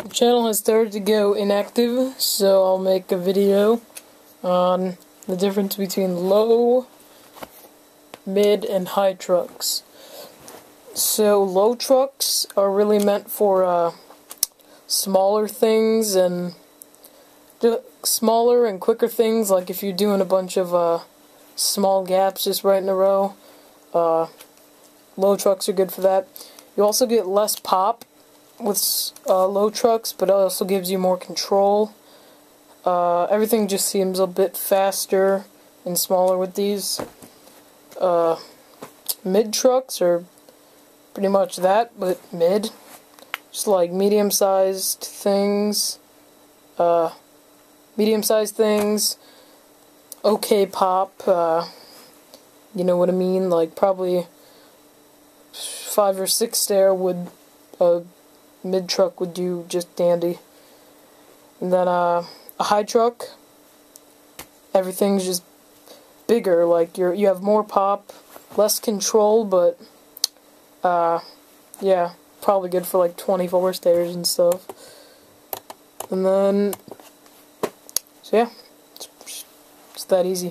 The channel has started to go inactive, so I'll make a video on the difference between low, mid, and high trucks. So low trucks are really meant for smaller things and smaller and quicker things, like if you're doing a bunch of small gaps just right in a row. Low trucks are good for that. You also get less pop with low trucks, but it also gives you more control. Everything just seems a bit faster and smaller with these. Mid trucks are pretty much that, but mid. Just like medium-sized things. Okay pop, you know what I mean? Like probably 5 or 6 stair would, mid truck would do just dandy. And then a high truck, everything's just bigger. Like you have more pop, less control, but yeah, probably good for like 24 stairs and stuff. And then, so yeah, it's that easy.